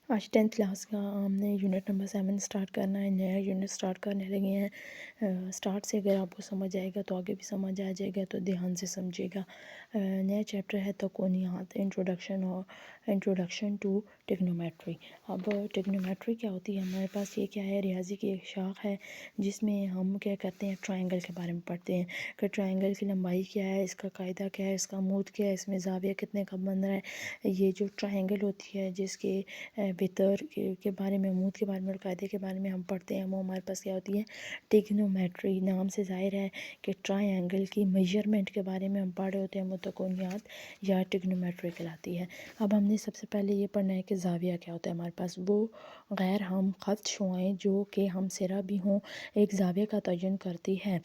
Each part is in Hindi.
आज 10th क्लास का हमने यूनिट नंबर 7 स्टार्ट करना है। नया यूनिट स्टार्ट करने लगे हैं। स्टार्ट से अगर आपको समझ आएगा तो आगे भी समझ आ जाएगा, तो ध्यान से समझिएगा। नया चैप्टर है तकोनियात, इंट्रोडक्शन टू टिग्नोमेट्री। अब टिग्नोमेट्री क्या होती है? हमारे पास ये क्या है? रियाजी की एक शाख है जिसमें हम क्या करते हैं, ट्रायंगल के बारे में पढ़ते हैं कि ट्रायंगल की लंबाई क्या है, इसका कायदा क्या है, इसका मूद क्या है, इसमें ज़ाविया कितने का बन रहा है। ये जो ट्रायंगल होती है जिसके बेहतर के बारे में, मूद के बारे में और कायदे के बारे में हम पढ़ते हैं, वो हमारे पास क्या होती है? टिग्नोमेट्री। नाम से ज़ाहिर है कि ट्रायंगल की मेजरमेंट के बारे में हम पढ़ रहे होते हैं, वो तकोनियात या टिग्नोमेट्री कहलाती है। अब हमने सबसे पहले ये पढ़ना है कि ज़ाविया क्या होता है। हमारे पास वो गैर हम ख़त शुआएँ जो कि हम सिरा भी हों एक ज़ाविया का तयन करती है।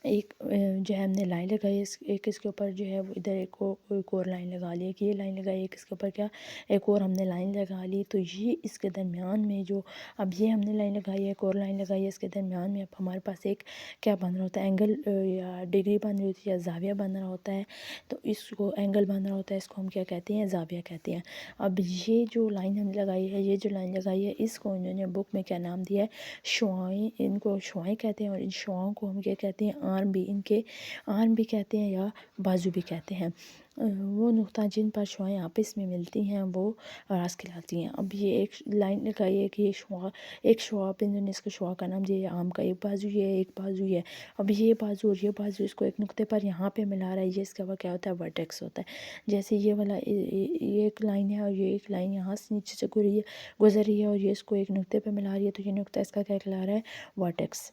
एक जो है हमने लाइन लगाई, एक इसके ऊपर जो है वो इधर एक और लाइन लगा ली, एक ये लाइन लगाई, एक इसके ऊपर क्या एक और हमने लाइन लगा ली। तो ये इसके दरमियान में जो अब ये हमने लाइन लगाई है, एक और लाइन लगाई है, इसके दरमियान में अब हमारे पास एक क्या बन रहा होता है? एंगल या डिग्री बन रही होती है या ज़ाविया बन रहा होता है। तो इसको एंगल बन रहा होता है, इसको हम क्या कहते हैं? ज़ाविया कहते हैं। अब ये जो लाइन हमने लगाई है, ये जो लाइन लगाई है, इसको इन्होंने बुक में क्या नाम दिया है? शुआएँ। इनको शुआएँ कहते हैं और इन शुआओं को हम क्या कहते हैं? आर्म भी। इनके आर्म भी कहते हैं या बाजू भी कहते हैं। वो नुक्ता जिन पर शुआएँ आपस में मिलती हैं वो रास कहलाती हैं। अब ये एक लाइन लगाई है कि ये शुआ, एक शुआ पे इन्होंने इसको शुआ का नाम दिया है। आम का एक बाजू ये, एक बाजू ये। अब ये बाजू और ये बाजू इसको एक नुक्ते पर यहाँ पे मिला रहा है, ये इसका क्या होता है? वर्टेक्स होता है। जैसे ये वाला ये एक लाइन है और ये एक लाइन यहाँ से नीचे से गुजर रही है और ये इसको एक नुक्ते पे मिला रही है, तो ये नुक्ता इसका क्या कहला रहा है? वर्टेक्स।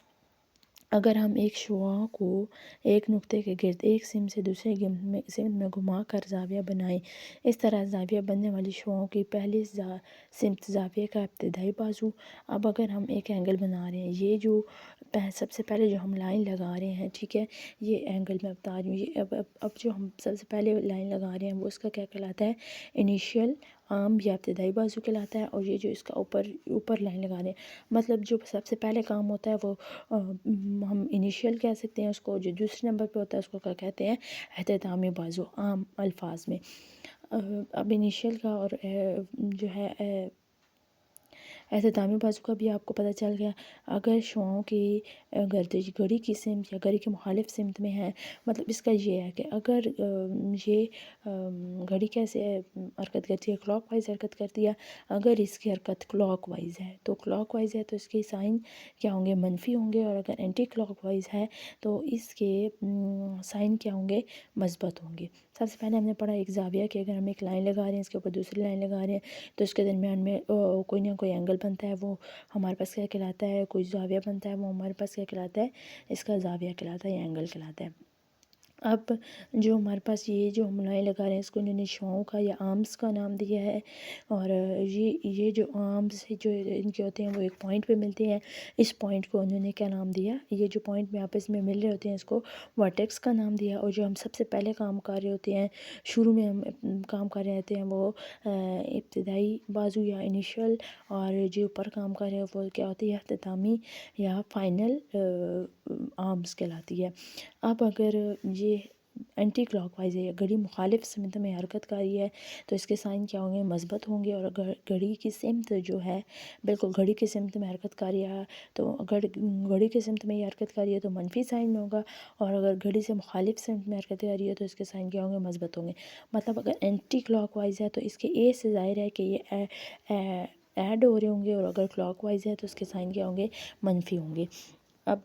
अगर हम एक शुआ को एक नुक्ते के गिर्द एक सिम से दूसरे सिम में घुमा कर ज़ाविया बनाएं, इस तरह ज़ाविया बनने वाली शुआओं की पहली सिमत ज़ाविया का इब्तदाई बाजू। अब अगर हम एक एंगल बना रहे हैं, ये जो सबसे पहले जो हम लाइन लगा रहे हैं, ठीक है, ये एंगल मैं बता रही हूँ। ये अब जो हम सबसे पहले लाइन लगा रहे हैं वो इसका क्या कहलाता है? इनिशियल आर्म या इब्तदाई बाजू कहलाता है। और ये जो इसका ऊपर ऊपर लाइन लगा रहे हैं, मतलब जो सबसे पहले काम होता है वो हम इनिशियल कह सकते हैं उसको। जो दूसरे नंबर पे होता है उसको क्या कहते हैं? एहतितामी बाजू आम अल्फाज में। अब इनिशियल का और जो है एहतितामी बाजू का भी आपको पता चल गया। अगर शुआओं की गर्दिश घड़ी की सिमत या घड़ी के मुखालिफ सिमत में है, मतलब इसका ये है कि अगर ये घड़ी कैसे हरकत करती है? क्लॉक वाइज हरकत करती है। अगर इसकी हरकत क्लॉक वाइज है तो क्लॉक वाइज है तो इसके साइन क्या होंगे? मनफी होंगे। और अगर एंटी क्लॉक वाइज है तो इसके साइन क्या होंगे? मस्बत होंगे। सबसे पहले हमने पढ़ा एक ज़ाविया कि अगर हम एक लाइन लगा रहे हैं, इसके ऊपर दूसरी लाइन लगा रहे हैं, तो इसके दरमियान में कोई ना कोई एंगल बनता है, वो हमारे पास क्या कहलाता है? कोई ज़ाविया बनता है, वो हमारे पास क्या कहलाता है? इसका ज़ाविया कहलाता है या एंगल कहलाता है। अब जो हमारे पास ये जो हम लाइन लगा रहे हैं, इसको इन्होंने शुआओं का या आर्म्स का नाम दिया है। और ये जो आर्म्स जो इनके होते हैं वो एक पॉइंट पे मिलते हैं। इस पॉइंट को उन्होंने क्या नाम दिया? ये जो पॉइंट में आपस में मिल रहे होते हैं इसको वर्टेक्स का नाम दिया। और जो हम सबसे पहले काम कर रहे होते हैं, शुरू में हम काम कर रहे होते हैं, वो इब्तदाई बाजू या इनिशियल, और जो ऊपर काम कर रहे हैं वो क्या होती है? इख्तितामी या फाइनल आर्म्स कहलाती है। अब अगर ये एंटी क्लॉकवाइज है या घड़ी मुखालिफ सिमत में हरकत कर रही है, तो इसके साइन क्या होंगे? मस्बत होंगे। और अगर घड़ी की सिमत जो है बिल्कुल घड़ी की सिमत में हरकत कर रही है, तो अगर घड़ी की सिमत में ये हरकत कर रही है तो मनफी साइन में होगा। और अगर घड़ी से मुखालिफ सिमत में हरकत कर रही है तो इसके साइन क्या होंगे? मस्बत होंगे। मतलब अगर एंटी क्लॉकवाइज है तो इसके ए से ज़ाहिर है कि ये ऐड हो रहे होंगे, और अगर क्लॉकवाइज है तो इसके साइन क्या होंगे? मनफी होंगे। अब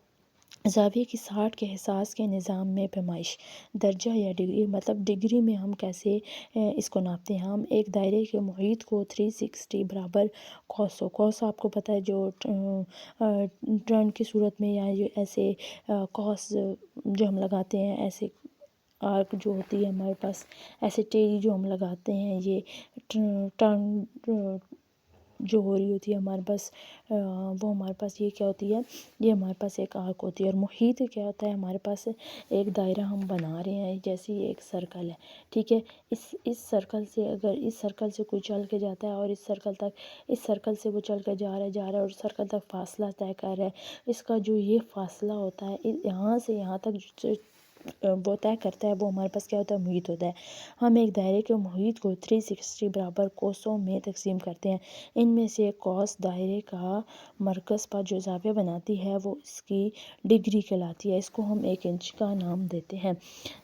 ज़ाविये की 60 के एहसास के निज़ाम में पैमाइश दर्जा या डिग्री, मतलब डिग्री में हम कैसे इसको नापते हैं? हम एक दायरे के मुहीत को 360 बराबर कौसो, कौस आपको पता है जो टर्न की सूरत में, या ये ऐसे कौस जो हम लगाते हैं, ऐसे आर्क जो होती है हमारे पास, ऐसे टेरी जो हम लगाते हैं, ये टर्न जो हो रही होती है हमारे पास, वो हमारे पास ये क्या होती है? ये हमारे पास एक आर्क होती है। और मुहीत क्या होता है? हमारे पास एक दायरा हम बना रहे हैं, जैसे ये एक सर्कल है, ठीक है। इस सर्कल से, अगर इस सर्कल से कोई चल के जाता है और इस सर्कल तक, इस सर्कल से वो चल कर जा रहा है और सर्कल तक फासला तय कर रहा है, इसका जो ये फासला होता है यहाँ से यहाँ तक वो तय करता है वो हमारे पास क्या होता है, मुहित होता है। हम एक दायरे के मुहित को 360 बराबर कोसों में तकसीम करते हैं। इनमें से कौस दायरे का मरकज़ पर जो ज़ाविया बनाती है वो इसकी डिग्री कहलाती है। इसको हम 1 इंच का नाम देते हैं।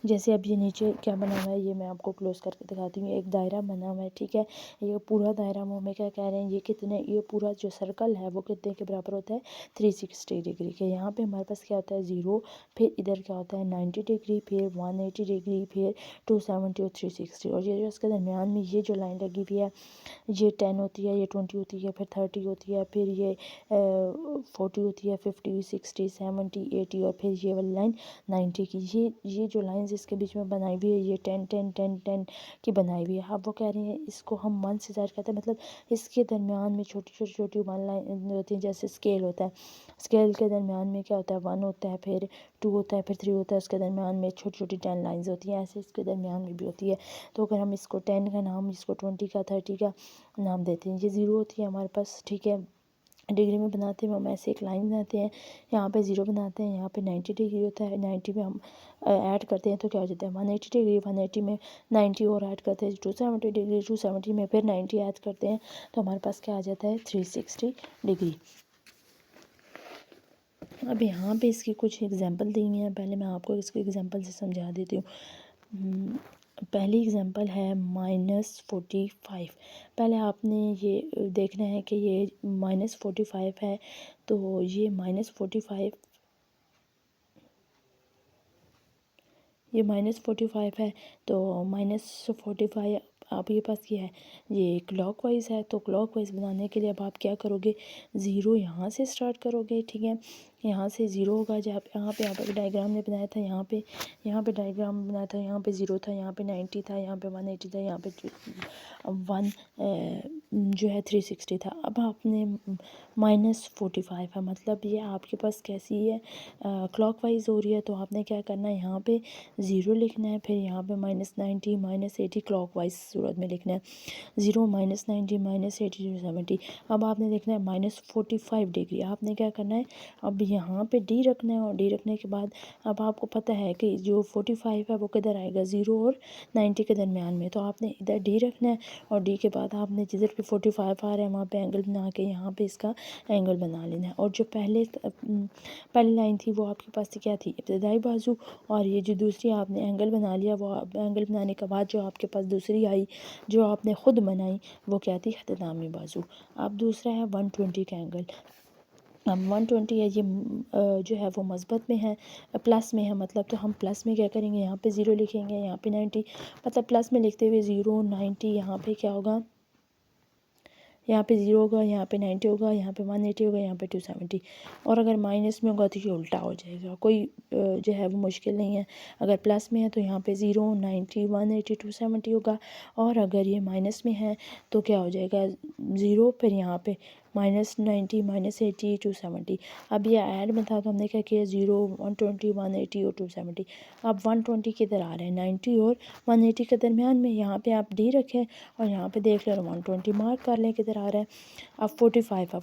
जैसे अब ये नीचे क्या बना हुआ है, ये मैं आपको क्लोज करके दिखाती हूँ। एक दायरा बना हुआ है, ठीक है। ये पूरा दायरा वो हमें क्या कह रहे हैं, ये पूरा जो सर्कल है वो कितने के बराबर होता है, 360 डिग्री के। यहाँ पे हमारे पास क्या होता है, 0, फिर इधर क्या होता है 90 डिग्री, फिर 180 डिग्री, फिर 270 और 360। और ये जो इसके दरमियान में ये जो लाइन लगी हुई है, ये 10 होती है, ये 20 होती है, फिर 30 होती है, फिर ये 40 होती है, 50, 60, 70, 80 और फिर ये वाली लाइन 90 की। ये जो लाइंस इसके बीच में बनाई हुई है, ये 10 10 10 10 की बनाई हुई है। अब वो कह रही हैं इसको हम 1 से ज़ाहिर करते हैं, मतलब इसके दरमियान में छोटी छोटी छोटी 1 लाइन होती है, जैसे स्केल होता है। स्केल के दरमियान में क्या होता है, 1 होता है, फिर 2 होता है, फिर 3 होता है, उसके दरमियान में छोटी छोटी 10 लाइंस होती हैं। ऐसे इसके दरमियान में भी होती है। तो अगर हम इसको 10 का नाम, इसको 20 का, 30 का नाम देते हैं। ये 0 होती है हमारे पास, ठीक है। डिग्री में बनाते हैं हम ऐसे एक लाइन बनाते हैं, यहाँ पे 0 बनाते हैं, यहाँ पे 90 डिग्री होता है। 90 में हम ऐड करते हैं तो क्या हो जाता है 180 डिग्री। 180 में 90 और ऐड करते हैं 270 डिग्री। 270 में फिर 90 ऐड करते हैं तो हमारे पास क्या आ जाता है 360 डिग्री। अब यहाँ पे इसकी कुछ एग्जांपल दी हुई हैं। पहले मैं आपको इसको एग्जांपल से समझा देती हूँ। पहली एग्जांपल है -45। पहले आपने ये देखना है कि ये -45 है, तो ये -45 है, तो -45 आपके पास क्या है, ये क्लॉकवाइज है। तो क्लॉकवाइज बनाने के लिए अब आप क्या करोगे, 0 यहाँ से स्टार्ट करोगे, ठीक है। यहाँ से 0 होगा। जब यहाँ पे डायग्राम ने बनाया था, यहाँ पे डायग्राम बनाया था, यहाँ पे 0 था, यहाँ पे 90 था, यहाँ पे 180 था, यहाँ पे 1 जो है 360 था। अब आपने -45 है, मतलब ये आपके पास कैसी है, क्लॉकवाइज हो रही है। तो आपने क्या करना है, यहाँ पे 0 लिखना है, फिर यहाँ पे -90 -80 क्लॉकवाइज सूरत में लिखना है। 0 -90 -80 270। अब आपने देखना है -45 डिग्री। आपने क्या करना है, अब यहाँ पे डी रखना है, और डी रखने के बाद अब आपको पता है कि जो 45 है वो किधर आएगा, 0 और 90 के दरमियान में। तो आपने इधर डी रखना है, और डी के बाद आपने जिधर पे 45 आ रहा है वहाँ पे एंगल बना के यहाँ पे इसका एंगल बना लेना है। और जो पहली लाइन थी वो आपके पास क्या थी, इब्तदाई बाजू। और ये जो दूसरी आपने एंगल बना लिया, वो एंगल बनाने के बाद जो आपके पास दूसरी आई, जो आपने ख़ुद बनाई, वो क्या थी, इख्तितामी बाजू। अब दूसरा है 120 का एंगल। अब 120 है, ये जो है वो मस्बत में है, प्लस में है। मतलब तो हम प्लस में क्या करेंगे, यहाँ पे 0 लिखेंगे, यहाँ पे 90, मतलब प्लस में लिखते हुए 0 90, यहाँ पे क्या होगा, यहाँ पे 0 होगा, यहाँ पे 90 होगा, यहाँ पे 180 होगा, यहाँ पे 270। और अगर माइनस में होगा तो ये उल्टा हो जाएगा। कोई जो है वो मुश्किल नहीं है। अगर प्लस में है तो यहाँ पे 0 90 180 270 होगा, और अगर ये माइनस में है तो क्या हो जाएगा, 0 फिर यहाँ पे -90 -80 270। अब ये ऐड में था तो हमने क्या किया, 0 120 180 और 270। अब 120 किधर आ रहे हैं, 90 और 180 के दरमियान में। यहाँ पे आप डी रखें और यहाँ पे देख लें 120 मार्क कर लें किधर आ रहा है। अब 45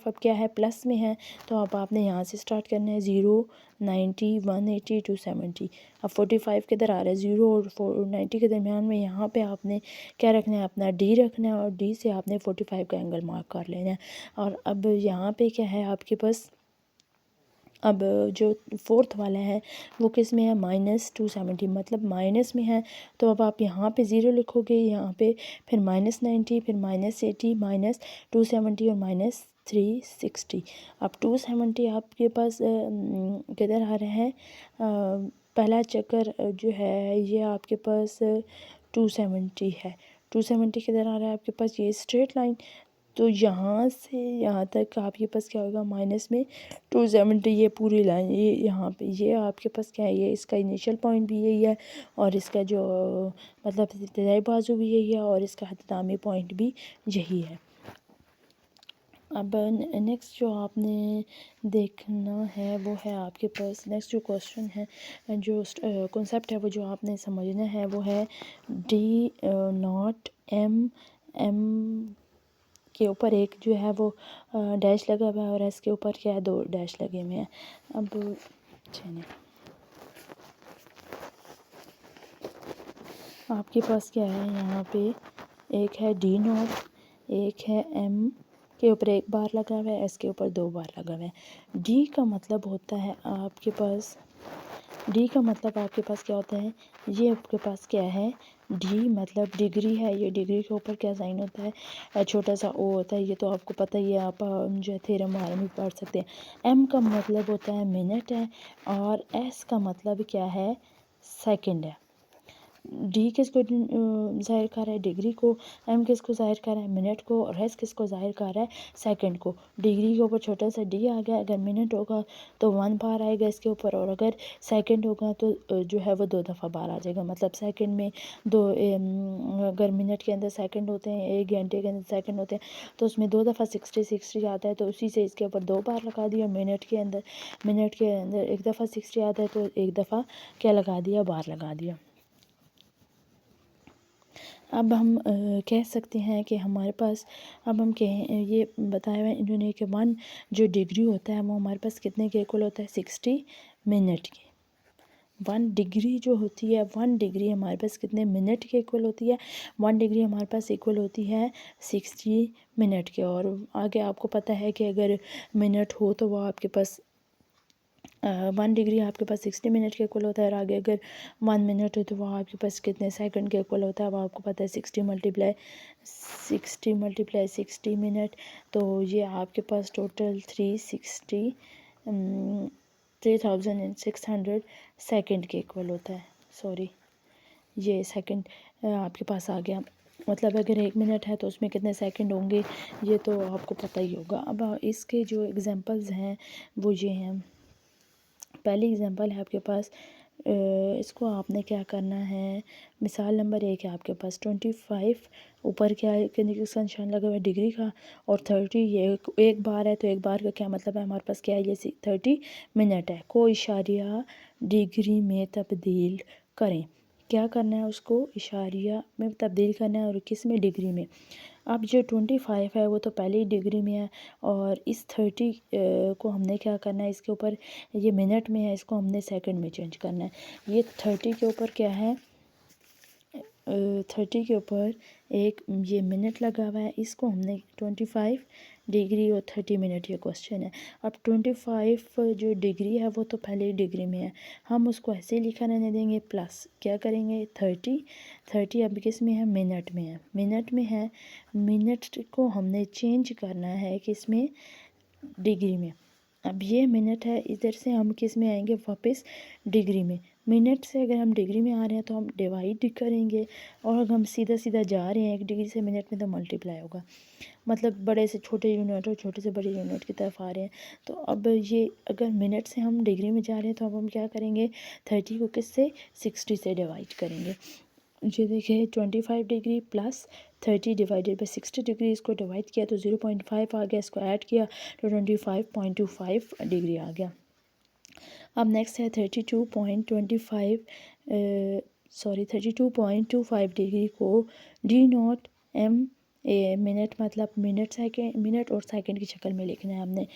अब क्या है, प्लस में है। तो अब आपने यहाँ से स्टार्ट करना है, 0 90 180 270। अब 45 किधर आ रहा है, 0 और 90 के दरमियान में। यहाँ पे आपने क्या रखना है, अपना डी रखना है, और डी से आपने 45 का एंगल मार्क कर लेना है। और अब यहाँ पे क्या है आपके पास, अब जो फोर्थ वाला है वो किस में है, -270, मतलब माइनस में है। तो अब आप यहाँ पे 0 लिखोगे, यहाँ पे फिर -90, फिर -80 -270 और -360। अब 270 आपके पास किधर आ रहे हैं, पहला चक्कर जो है ये आपके पास 270 है। 270 किधर आ रहा है आपके पास, ये स्ट्रेट लाइन। तो यहाँ से यहाँ तक आपके पास क्या होगा, माइनस में 270, ये पूरी लाइन, ये यहाँ पे ये आपके पास क्या है, ये इसका इनिशियल पॉइंट भी यही है, और इसका जो मतलब इब्तदाई बाजू भी यही है, और इसका इख्तितामी पॉइंट भी यही है। अब नेक्स्ट जो आपने देखना है वो है आपके पास, नेक्स्ट जो क्वेश्चन है, जो कॉन्सेप्ट है वो जो आपने समझना है वो है D0 M के ऊपर एक जो है वो डैश लगा हुआ है, और एस के ऊपर क्या है, 2 डैश लगे हुए हैं। अब चलिए आपके पास क्या है यहाँ पे, एक है डी नॉट, एक है एम के ऊपर एक बार लगा हुआ है, एस के ऊपर 2 बार लगा हुआ है। डी का मतलब होता है आपके पास, डी का मतलब आपके पास क्या होता है, ये आपके पास क्या है, डी मतलब डिग्री है, ये डिग्री के ऊपर क्या साइन होता है, छोटा सा ओ होता है, ये तो आपको पता ही है, आप जो है थ्योरम वगैरह में पढ़ सकते हैं। एम का मतलब होता है मिनट है, और एस का मतलब क्या है, सेकंड है। डी किसको ज़ाहिर कर रहा है, डिग्री को, एम किसको ज़ाहिर कर रहा है, मिनट को, और एस किसको ज़ाहिर कर रहा है, सेकंड को। डिग्री के ऊपर छोटा सा डी आ गया, अगर मिनट होगा तो 1 बार आएगा इसके ऊपर, और अगर सेकंड होगा तो जो है वो 2 दफ़ा बार आ जाएगा। मतलब सेकंड में अगर मिनट के अंदर सेकंड होते हैं, 1 घंटे के अंदर सेकंड होते हैं, तो उसमें 2 दफ़ा 60 आता है, तो उसी से इसके ऊपर 2 बार लगा दिया। मिनट के अंदर 1 दफ़ा 60 आता है, तो 1 दफ़ा क्या लगा दिया, बार लगा दिया। अब हम कह सकते हैं कि हमारे पास, अब हम कहें, ये बताया हुआ है इन्होंने कि 1 जो डिग्री होता है वो हमारे पास कितने के इक्वल होता है, 60 मिनट के। 1 डिग्री जो होती है, 1 डिग्री हमारे पास कितने मिनट के इक्वल होती है, 1 डिग्री हमारे पास इक्वल होती है 60 मिनट के। और आगे आपको पता है कि अगर मिनट हो तो वो आपके पास 1 डिग्री आपके पास 60 मिनट के इक्वल होता है, और आगे अगर 1 मिनट हो तो वो आपके पास कितने सेकंड के इक्वल होता है, वो आपको पता है 60 मल्टीप्लाई 60 मिनट। तो ये आपके पास टोटल 3600 सेकंड के इक्वल होता है। सॉरी, ये सेकंड आपके पास आ गया। मतलब अगर 1 मिनट है तो उसमें कितने सेकंड होंगे, ये तो आपको पता ही होगा। अब इसके जो एग्जांपल्स हैं वो ये हैं। पहली एग्जांपल है आपके पास, इसको आपने क्या करना है, मिसाल नंबर 1 है आपके पास 25, ऊपर क्या है कि निशान लगा हुआ है डिग्री का, और 30 ये एक बार है, तो एक बार का क्या मतलब है, हमारे पास क्या है, ये 30 मिनट है। को इशारिया डिग्री में तब्दील करें। क्या करना है, उसको इशारिया में तब्दील करना है, और किस में, डिग्री में। अब जो 25 है वो तो पहले ही डिग्री में है, और इस 30 को हमने क्या करना है, इसके ऊपर, ये मिनट में है, इसको हमने सेकंड में चेंज करना है। ये 30 के ऊपर क्या है, 30 के ऊपर एक ये मिनट लगा हुआ है, इसको हमने 25 डिग्री और 30 मिनट, ये क्वेश्चन है। अब 25 जो डिग्री है वो तो पहले ही डिग्री में है, हम उसको ऐसे ही लिखा रहने देंगे, प्लस क्या करेंगे, 30 अब किस में है, मिनट में है, मिनट में है। मिनट को हमने चेंज करना है किस में, डिग्री में। अब ये मिनट है, इधर से हम किस में आएंगे, वापस डिग्री में। मिनट से अगर हम डिग्री में आ रहे हैं तो हम डिवाइड करेंगे, और अगर हम सीधा सीधा जा रहे हैं 1 डिग्री से मिनट में तो मल्टीप्लाई होगा। मतलब बड़े से छोटे यूनिट और छोटे से बड़े यूनिट की तरफ आ रहे हैं। तो अब ये अगर मिनट से हम डिग्री में जा रहे हैं तो अब हम क्या करेंगे, 30 को किस से, 60 से डिवाइड करेंगे। ये देखिए 25 degree plus 30 divided by 60 degree, इसको डिवाइड किया तो 0.5 आ गया, इसको ऐड किया तो 25.25 डिग्री आ गया। अब नेक्स्ट है 32.25 डिग्री को denote M a minute, मतलब मिनट सेकेंड, मिनट और सेकंड की शक्ल में लिखना है हमने।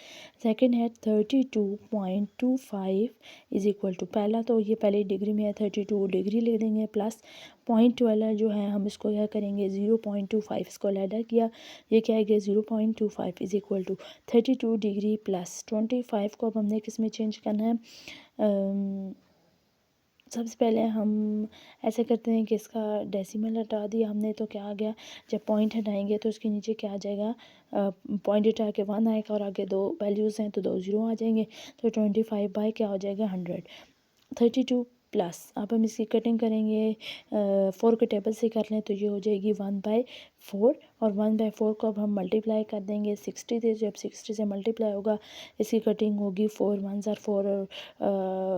सेकंड है 32.25 इज़ इक्वल टू, पहला तो ये पहले डिग्री में है, 32 डिग्री लिख देंगे, प्लस पॉइंट वाला जो है हम इसको क्या करेंगे, 0.25, इसको लैडर किया, ये क्या है, 0.25 is equal to 32 degree plus 25 को अब हमने किस में चेंज करना है। सबसे पहले हम ऐसे करते हैं कि इसका डेसिमल हटा दिया हमने, तो क्या आ गया, जब पॉइंट हटाएंगे तो उसके नीचे क्या आ जाएगा, पॉइंट हटा के 1 आएगा, और आगे 2 वैल्यूज़ हैं तो 2 0 आ जाएंगे, तो 25 बाई क्या हो जाएगा, 100। 32 प्लस, अब हम इसकी कटिंग करेंगे, 4 के टेबल से कर लें तो ये हो जाएगी 1/4, और 1/4 को अब हम मल्टीप्लाई कर देंगे 60 से, जब 60 से मल्टीप्लाई होगा इसकी कटिंग होगी 4 1s are 4, और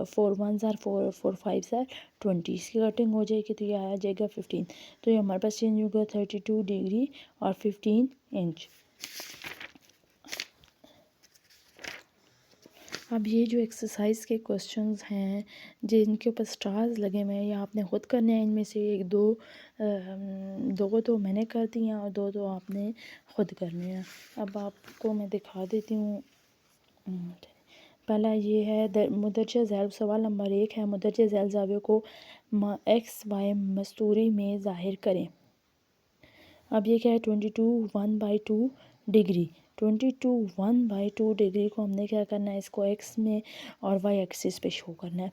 4 1s are 4, 4 5s are 20, इसकी कटिंग हो जाएगी तो ये आ जाएगा 15। तो ये हमारे पास चेंज होगा 32 डिग्री और 15 इंच। अब ये जो एक्सरसाइज के क्वेश्चंस हैं जिनके ऊपर स्टार्स लगे हुए हैं, या आपने खुद करने हैं, इनमें से 1 2 दो तो मैंने कर दी हैं और 2 आपने खुद करने हैं। अब आपको मैं दिखा देती हूँ। पहला ये है मुदरजा ज़ैल, सवाल नंबर 1 है मुदरजा ज़ैल ज़ावियों को एक्स वाई मस्तूरी में ज़ाहिर करें। अब ये क्या है 22 1/2 डिग्री। 22 1/2 डिग्री को हमने क्या करना है, इसको एक्स में और वाई एक्सिस पे शो करना है।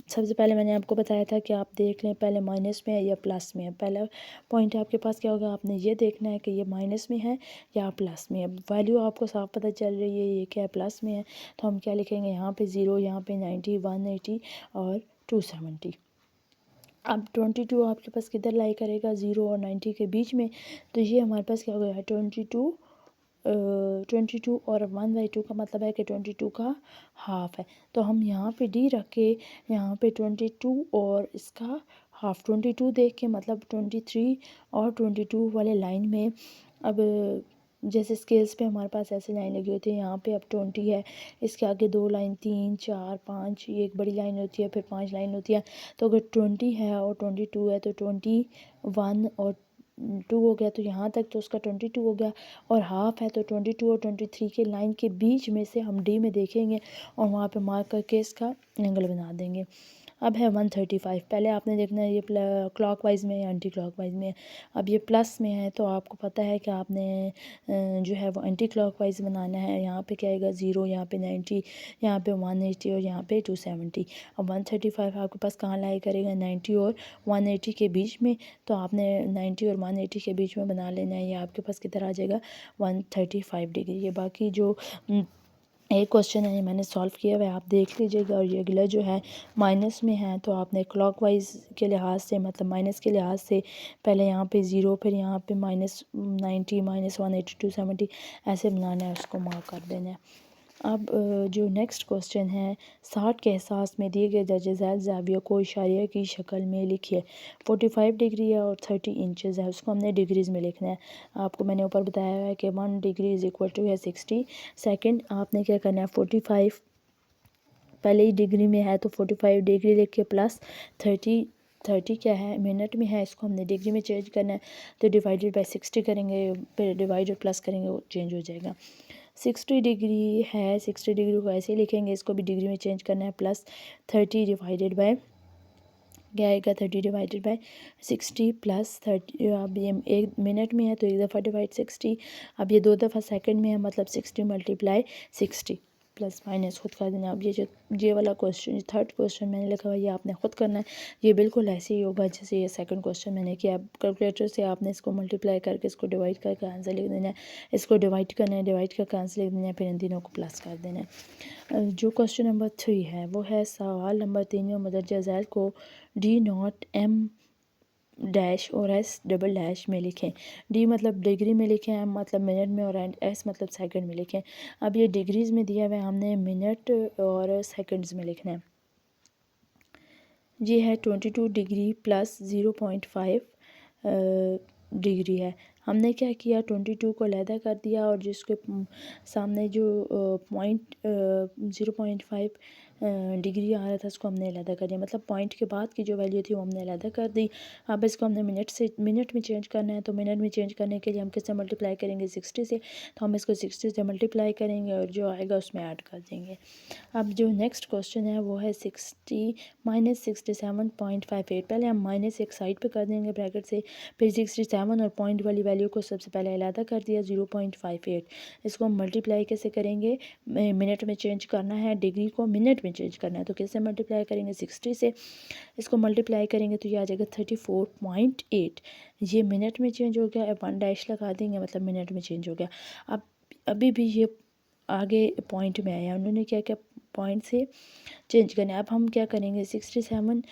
सबसे पहले मैंने आपको बताया था कि आप देख लें पहले माइनस में है या प्लस में है। पहला पॉइंट आपके पास क्या होगा, आपने ये देखना है कि ये माइनस में है या प्लस में है। वैल्यू आपको साफ पता चल रही है ये क्या है, प्लस में है, तो हम क्या लिखेंगे यहाँ पे 0, यहाँ पे 90 180 और 270। अब 22 आपके पास किधर लाई करेगा, 0 और 90 के बीच में, तो ये हमारे पास क्या हो गया है 22 और 1/2 का मतलब है कि 22 का हाफ है। तो हम यहाँ पे डी रख के यहाँ पे 22 और इसका हाफ 22 देख के मतलब 23 और 22 वाले लाइन में, अब जैसे स्केल्स पे हमारे पास ऐसे लाइन लगी होती है, यहाँ पे अब 20 है, इसके आगे 2 लाइन 3 4 5, ये एक बड़ी लाइन होती है, फिर 5 लाइन होती है। तो अगर 20 है और 22 है तो 21 और 2 हो गया, तो यहाँ तक तो उसका 22 हो गया, और हाफ है तो 22 और 23 के लाइन के बीच में से हम डी में देखेंगे और वहाँ पे मार्क करके इसका एंगल बना देंगे। अब है 135, पहले आपने देखना है ये क्लॉक वाइज में या एंटी क्लॉक वाइज में है। अब ये प्लस में है तो आपको पता है कि आपने जो है वो एंटी क्लॉक वाइज बनाना है। यहाँ पे क्या आएगा 0, यहाँ पे 90, यहाँ पे 180 और यहाँ पे 270। अब 135 आपके पास कहाँ लाई करेगा, 90 और 180 के बीच में, तो आपने 90 और 180 के बीच में बना लेना है। ये आपके पास किधर आ जाएगा 135 डिग्री। ये बाकी जो एक क्वेश्चन है ये मैंने सॉल्व किया हुआ है, आप देख लीजिएगा। और ये अगला जो है माइनस में है, तो आपने क्लॉकवाइज के लिहाज से मतलब माइनस के लिहाज से पहले यहाँ पे 0, फिर यहाँ पे -90 -180 270 ऐसे बनाना है, उसको मार्क कर देना है। अब जो नेक्स्ट क्वेश्चन है 60 के एहसास में दिए गए दर्जे ज़ैल ज़ावियों को इशारिया की शक्ल में लिखिए। 45 डिग्री है और 30 इंचज़ है, उसको हमने डिग्रीज़ में लिखना है। आपको मैंने ऊपर बताया है कि 1 डिग्री इज़ इक्वल टू है 60 सेकेंड। आपने क्या करना है 45 पहले ही डिग्री में है तो 45 डिग्री लिख के प्लस 30 क्या है मिनट में है, इसको हमने डिग्री में चेंज करना है, तो डिवाइडेड बाय 60 करेंगे, फिर डिवाइड और प्लस करेंगे, वो चेंज हो जाएगा। 60 डिग्री है, 60 डिग्री को ऐसे ही लिखेंगे, इसको भी डिग्री में चेंज करना है, प्लस 30 डिवाइडेड बाय क्या आएगा 30 डिवाइडेड बाय 60 प्लस 30। अब ये एक मिनट में है तो एक दफ़ा डिवाइड 60, अब ये 2 दफ़ा सेकंड में है मतलब 60 मल्टीप्लाई 60 प्लस माइनस खुद कर देना। अब ये वाला क्वेश्चन थर्ड क्वेश्चन मैंने लिखा हुआ ये आपने खुद करना है। ये बिल्कुल ऐसे ही होगा जैसे ये सेकंड क्वेश्चन मैंने किया। कैलकुलेटर से आपने इसको मल्टीप्लाई करके इसको डिवाइड करके आंसर लिख देना है, इसको डिवाइड करना है, डिवाइड करके आंसर लिख देना है, फिर इन तीनों को प्लस कर देना है। जो क्वेश्चन नंबर 3 है वो है सवाल नंबर 3 में मुदर्जा ज़ैल को D0 M डैश और S डबल डैश में लिखें। D मतलब डिग्री में लिखें, M मतलब मिनट में और S मतलब सेकंड में लिखें। अब ये डिग्रीज़ में दिया हुआ है, हमने मिनट और सेकंड्स में लिखना है। ये है 22 डिग्री प्लस 0.5 डिग्री है। हमने क्या किया 22 को अलहदा कर दिया और जिसके सामने जो पॉइंट 0.5 डिग्री आ रहा था उसको हमने अलहदा कर दिया, मतलब पॉइंट के बाद की जो वैल्यू थी वो हमने अलहदा कर दी। अब इसको हमने मिनट में चेंज करना है, तो मिनट में चेंज करने के लिए हम किससे मल्टीप्लाई करेंगे 60 से, तो हम इसको 60 से मल्टीप्लाई करेंगे और जो आएगा उसमें ऐड कर देंगे। अब जो नेक्स्ट क्वेश्चन है वो है 60 -67.58। पहले हम माइनस एक साइड पे कर देंगे ब्रैकेट से, फिर 67 और पॉइंट वाली वैल्यू को सबसे पहले अलहदा कर दिया 0.58। इसको हम मल्टीप्लाई कैसे करेंगे, मिनट में चेंज करना है, डिग्री को मिनट में चेंज करना है, तो कैसे मल्टीप्लाई करेंगे 60 से, इसको मल्टीप्लाई करेंगे तो ये आ जाएगा 34.8। ये मिनट में चेंज हो गया, 1 डैश लगा देंगे मतलब मिनट में चेंज हो गया। अब अभी भी ये आगे पॉइंट में आया, उन्होंने क्या क्या पॉइंट से चेंज करना है। अब हम क्या करेंगे 67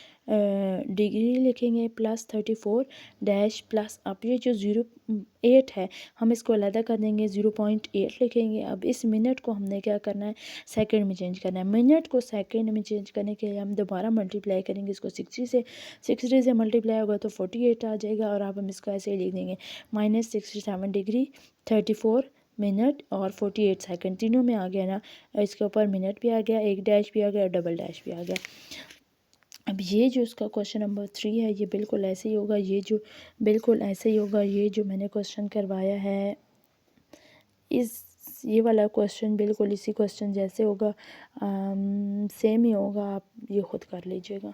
डिग्री लिखेंगे प्लस 34 डैश प्लस, अब ये जो 0.8 है हम इसको अलहदा कर देंगे 0.8 लिखेंगे। अब इस मिनट को हमने क्या करना है सेकंड में चेंज करना है, मिनट को सेकंड में चेंज करने के लिए हम दोबारा मल्टीप्लाई करेंगे इसको 60 से मल्टीप्लाई होगा तो 48 आ जाएगा। और अब हम इसको ऐसे ही लिख देंगे -67 डिग्री 34 मिनट और 48 सेकंड, तीनों में आ गया ना, इसके ऊपर मिनट भी आ गया, एक डैश भी आ गया और डबल डैश भी आ गया। अब ये जो इसका क्वेश्चन नंबर 3 है ये बिल्कुल ऐसे ही होगा, ये जो मैंने क्वेश्चन करवाया है ये वाला क्वेश्चन बिल्कुल इसी क्वेश्चन जैसे होगा, सेम ही होगा, आप ये खुद कर लीजिएगा।